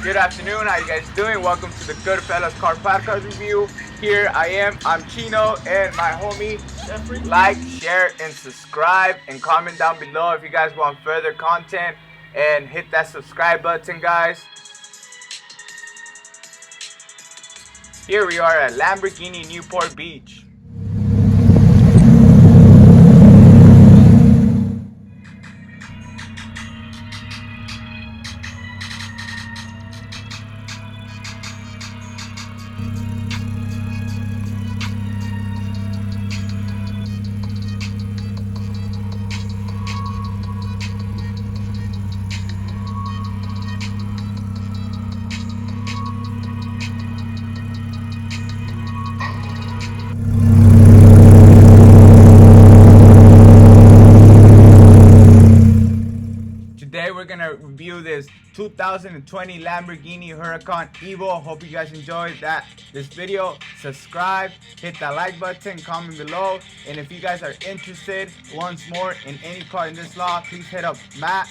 Good afternoon, how you guys doing? Welcome to the Goodfellas Car Podcast review. Here I'm Chino and my homie Jeffrey. Like, share, and subscribe, and comment down below if you guys want further content, and hit that subscribe button, guys. Here we are at Lamborghini Newport Beach. Today we're gonna review this 2020 Lamborghini Huracan Evo. Hope you guys enjoyed this video. Subscribe, hit that like button, comment below, and if you guys are interested once more in any car in this lot, please hit up Matt.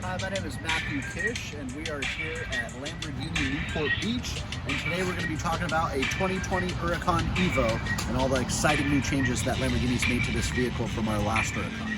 Hi, my name is Matthew.Chis, and we are here at Lamborghini Newport Beach, and today we're going to be talking about a 2020 Huracan Evo and all the exciting new changes that Lamborghini's made to this vehicle from our last Huracan.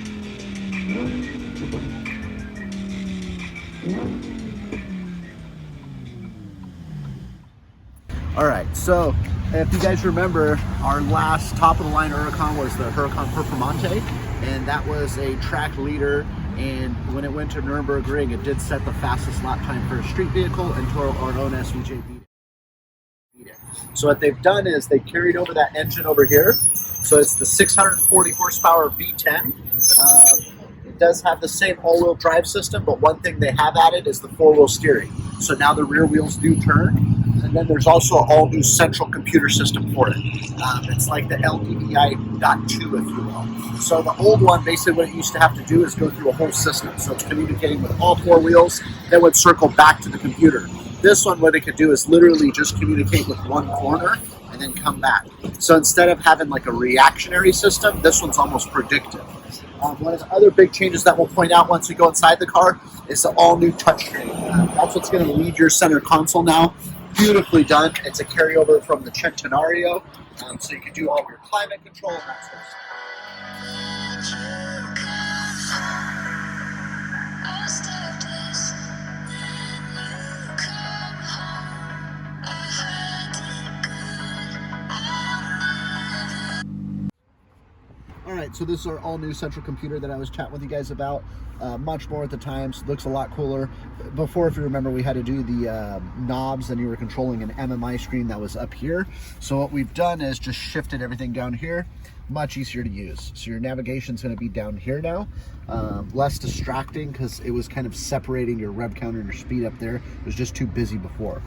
Alright, so if you guys remember, our last top-of-the-line Huracan was the Huracan Performante, and that was a track leader. And when it went to Nürburgring, it did set the fastest lap time for a street vehicle, and Toro, our own SVJ, beat it. So what they've done is they carried over that engine over here. So it's the 640 horsepower V10. It does have the same all-wheel drive system, but one thing they have added is the four-wheel steering. So now the rear wheels do turn. And then there's also an all-new central computer system for it. It's like the LDVI.2, if you will. So the old one, basically what it used to have to do is go through a whole system. So it's communicating with all four wheels, then would circle back to the computer. This one, what it could do is literally just communicate with one corner and then come back. So instead of having like a reactionary system, this one's almost predictive. One of the other big changes that we'll point out once we go inside the car is the all-new touchscreen. That's what's going to lead your center console now. Beautifully done. It's a carryover from the Centenario, so you can do all of your climate control and that sort of stuff. Alright, so this is our all-new central computer that I was chatting with you guys about. Much more at the times, looks a lot cooler. Before, if you remember, we had to do the knobs, and you were controlling an MMI screen that was up here. So what we've done is just shifted everything down here. Much easier to use. So your navigation's going to be down here now. Less distracting because it was kind of separating your rev counter and your speed up there. It was just too busy before.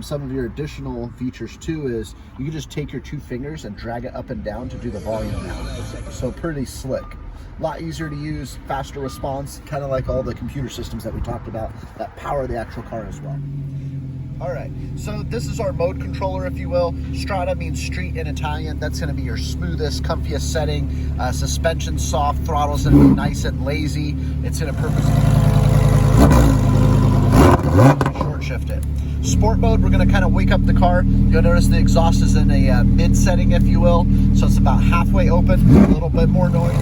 Some of your additional features too is you can just take your two fingers and drag it up and down to do the volume now. So pretty slick. A lot easier to use, faster response, kind of like all the computer systems that we talked about that power the actual car as well. Alright, so this is our mode controller, if you will. Strada means street in Italian. That's going to be your smoothest, comfiest setting. Suspension soft, throttle's going to be nice and lazy. It's going to purposely short shift it. Sport mode, we're going to kind of wake up the car. You'll notice the exhaust is in a mid setting, if you will. So it's about halfway open, a little bit more noise.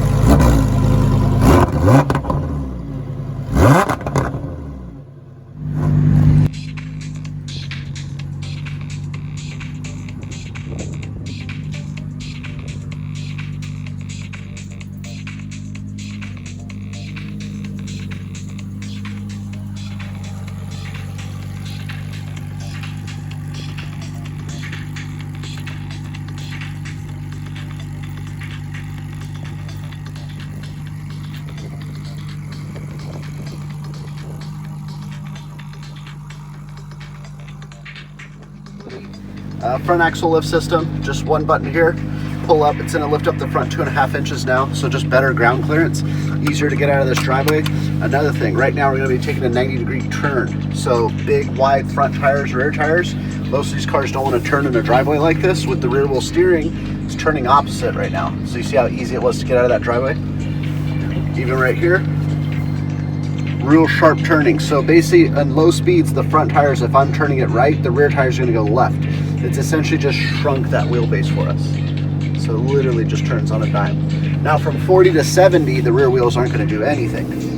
Front axle lift system, just one button here. Pull up, it's gonna lift up the front 2.5 inches now, so just better ground clearance, easier to get out of this driveway. Another thing, right now we're gonna be taking a 90-degree turn, so big, wide front tires, rear tires. Most of these cars don't wanna turn in a driveway like this. With the rear wheel steering, it's turning opposite right now. So you see how easy it was to get out of that driveway? Even right here, real sharp turning. So basically, on low speeds, the front tires, if I'm turning it right, the rear tires are gonna go left. It's essentially just shrunk that wheelbase for us. So it literally just turns on a dime. Now from 40 to 70, the rear wheels aren't going to do anything.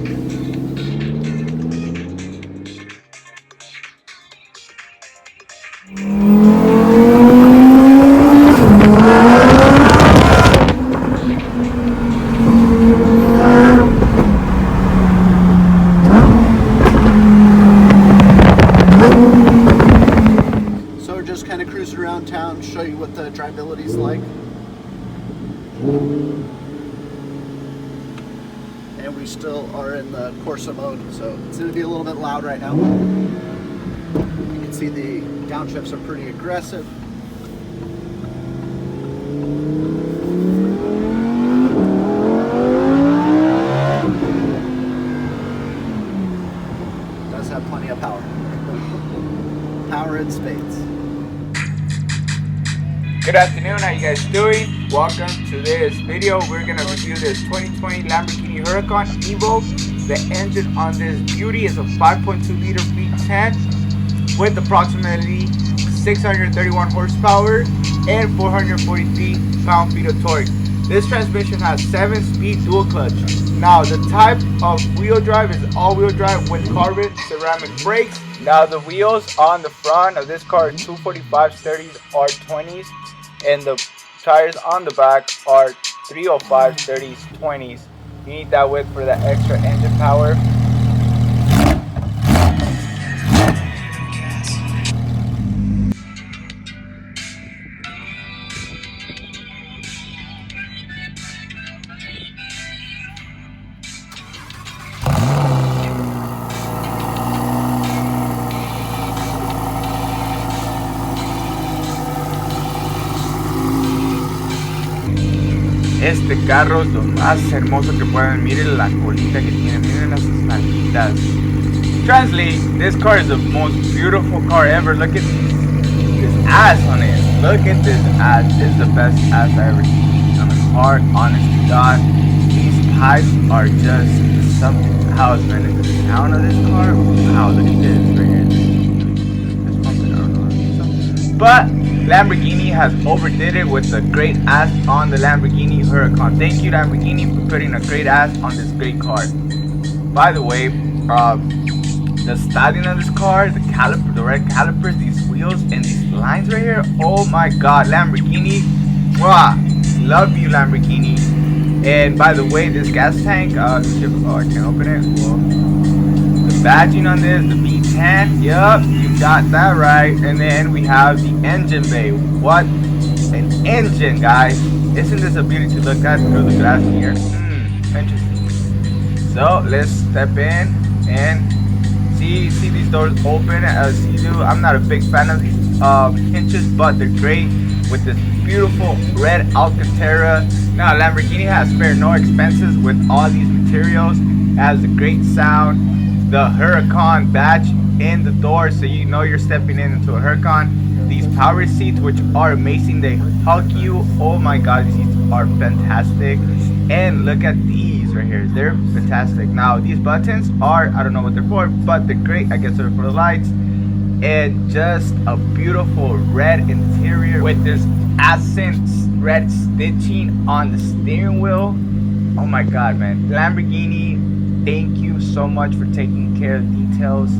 So we're just kind of cruising around town, show you what the drivability is like. And we still are in the Corsa mode, so it's going to be a little bit loud right now. You can see the downshifts are pretty aggressive. It does have plenty of power. Power in spades. Good afternoon, how you guys doing? Welcome to this video. We're gonna review this 2020 Lamborghini Huracan Evo. The engine on this beauty is a 5.2 liter V10 with approximately 631 horsepower and 443 pound-feet of torque. This transmission has 7-speed dual clutch. Now the type of wheel drive is all-wheel drive with carbon ceramic brakes. Now the wheels on the front of this car are 245 30s R20s, and the tires on the back are 305 30s 20s. You need that width for that extra engine power. Este carro es lo más hermoso que pueden. Miren la colita que tiene, miren las nalguitas. Translate, this car is the most beautiful car ever. Look at this ass on it. Look at this ass. This is the best ass I ever seen on a car, honest to God. These pipes are just something else, man. The sound of this car, wow, look at this right here. This pumping, I don't know. But Lamborghini has overdid it with the great ass on the Lamborghini Huracan. Thank you, Lamborghini, for putting a great ass on this great car. By the way, the styling of this car, the caliper, the red calipers, these wheels, and these lines right here. Oh my God, Lamborghini! Wow, love you, Lamborghini. And by the way, this gas tank, I can't open it. Well, the badging on this, the V10. Yup, you got that right. And then we have the engine bay. What an engine, guys! Isn't this a beauty to look at through the glass here? Interesting. So let's step in and see these doors open as you do. I'm not a big fan of these hinges, but they're great with this beautiful red Alcantara. Now Lamborghini has spared no expenses with all these materials. It has a great sound. The Huracan badge in the door, so you know you're stepping into a Huracan. These power seats, which are amazing, they hug you. Oh my God, these seats are fantastic. And look at these right here, they're fantastic. Now these buttons are, I don't know what they're for, but they're great. I guess they're for the lights. And just a beautiful red interior with this accent red stitching on the steering wheel. Oh my God, man. Lamborghini, thank you so much for taking care of details.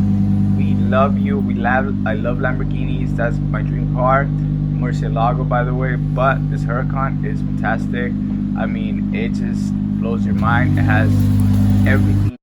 We love you. I love Lamborghinis. That's my dream car. Murcielago, by the way. But this Huracan is fantastic. I mean, it just blows your mind. It has everything